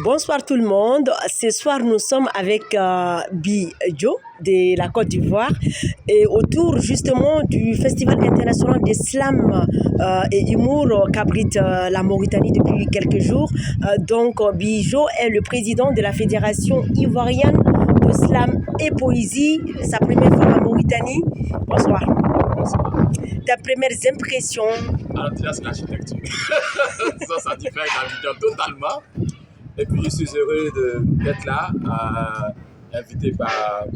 Bonsoir tout le monde. Ce soir, nous sommes avec Bijo de la Côte d'Ivoire et autour justement du Festival international d'Islam et Humour qu'abrite la Mauritanie depuis quelques jours. Bijo est le président de la Fédération ivoirienne d'Islam et Poésie. Sa première fois en Mauritanie. Bonsoir. Tes premières impressions? Alors déjà, c'est l'architecture. ça diffère d'Abidjan totalement. Et puis, je suis heureux d'être là, invité par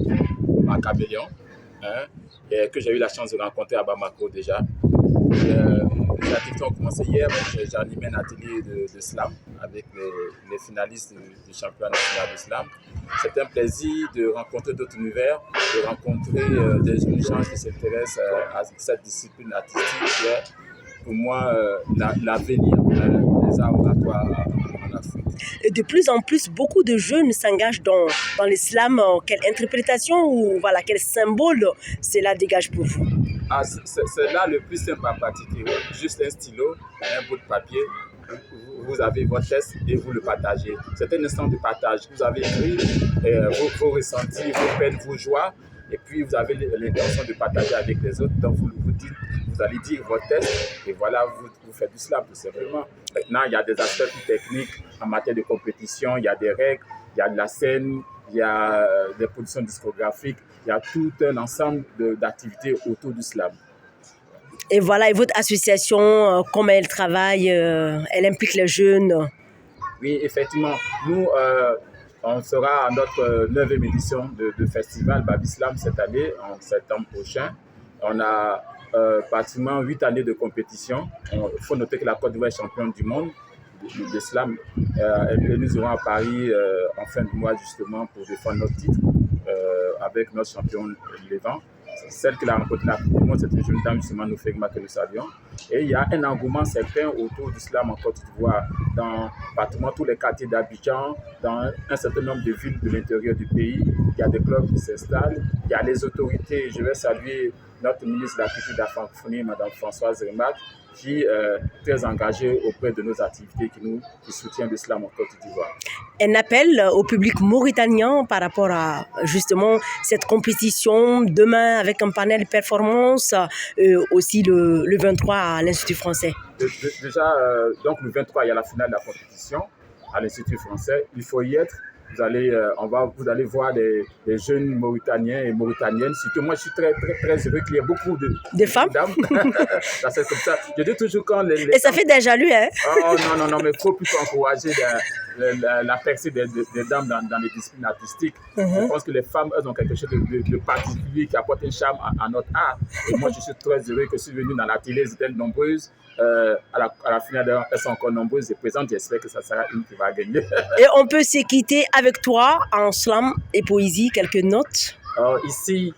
Cabellion, que j'ai eu la chance de rencontrer à Bamako déjà. Les activités ont commencé hier, j'ai animé un atelier de slam avec les finalistes du championnat national de slam. C'est un plaisir de rencontrer d'autres univers, de rencontrer des jeunes gens qui s'intéressent à cette discipline artistique qui est pour moi l'avenir des arts oratoires en Afrique. Et de plus en plus, beaucoup de jeunes s'engagent dans l'islam. Quelle interprétation ou quel symbole cela dégage pour vous? C'est là le plus simple à pratiquer. Juste un stylo, un bout de papier. Vous avez votre test et vous le partagez. C'est un instant de partage. Vous avez écrit vos ressentis, vos peines, vos joies, et puis vous avez l'intention de partager avec les autres. Donc vous allez dire votre test et voilà, vous faites du slam tout simplement. Maintenant, il y a des aspects plus techniques en matière de compétition, il y a des règles, il y a de la scène, il y a des productions discographiques, il y a tout un ensemble d'activités autour du slam. Et voilà, et votre association, comment elle travaille, elle implique les jeunes? Oui, effectivement. Nous, on sera à notre 9e édition de festival Babislam cette année, en septembre prochain. On a pratiquement 8 années de compétition. Il faut noter que la Côte d'Ivoire est championne du monde de slam. Et nous irons à Paris en fin de mois justement pour défendre notre titre avec notre champion Lévent. Celle qui l'a remporté la Coupe du Monde, c'est une jeune dame justement, Noufegma, que nous saluons. Et il y a un engouement certain autour du slam en Côte d'Ivoire, dans pratiquement tous les quartiers d'Abidjan, dans un certain nombre de villes de l'intérieur du pays. Il y a des clubs qui s'installent, il y a les autorités. Je vais saluer notre ministre de la Culture et de la Francophonie, Mme Françoise Remarque, qui est très engagée auprès de nos activités, qui soutient l'islam en Côte d'Ivoire. Un appel au public mauritanien par rapport à justement cette compétition demain avec un panel performance, aussi le 23 à l'Institut français. Déjà, donc le 23, il y a la finale de la compétition à l'Institut français. Il faut y être. Vous allez voir des jeunes Mauritaniens et Mauritaniennes. Surtout moi, je suis très heureux qu'il y ait beaucoup de femmes. Ça, c'est comme ça. Je dis toujours quand et ça fait des jaloux, hein? Oh non, mais il faut plutôt encourager la percée des dames dans les disciplines artistiques. Je pense que les femmes, elles ont quelque chose de particulier qui apporte un charme à notre art. Et moi, je suis très heureux que je suis venu dans la télé, elles étaient nombreuses. À la finale, elles sont encore nombreuses et présentes. J'espère que ça sera une qui va gagner. Et on peut se quitter avec toi en slam et poésie, quelques notes. Ici,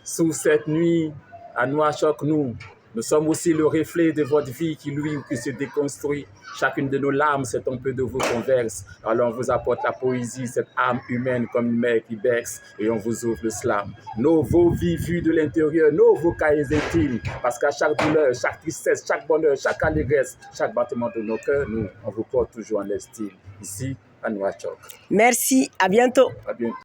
sous cette nuit, à Nouakchott, nous sommes aussi le reflet de votre vie qui se déconstruit. Chacune de nos larmes, c'est un peu de vos converses. Alors on vous apporte la poésie, cette âme humaine comme une mer qui berce, et on vous ouvre le slam. Vos vies vues de l'intérieur, vos cahiers intimes, parce qu'à chaque douleur, chaque tristesse, chaque bonheur, chaque allégresse, chaque battement de nos cœurs, on vous porte toujours en estime. Ici, à Nouakchott. Merci, à bientôt. À bientôt.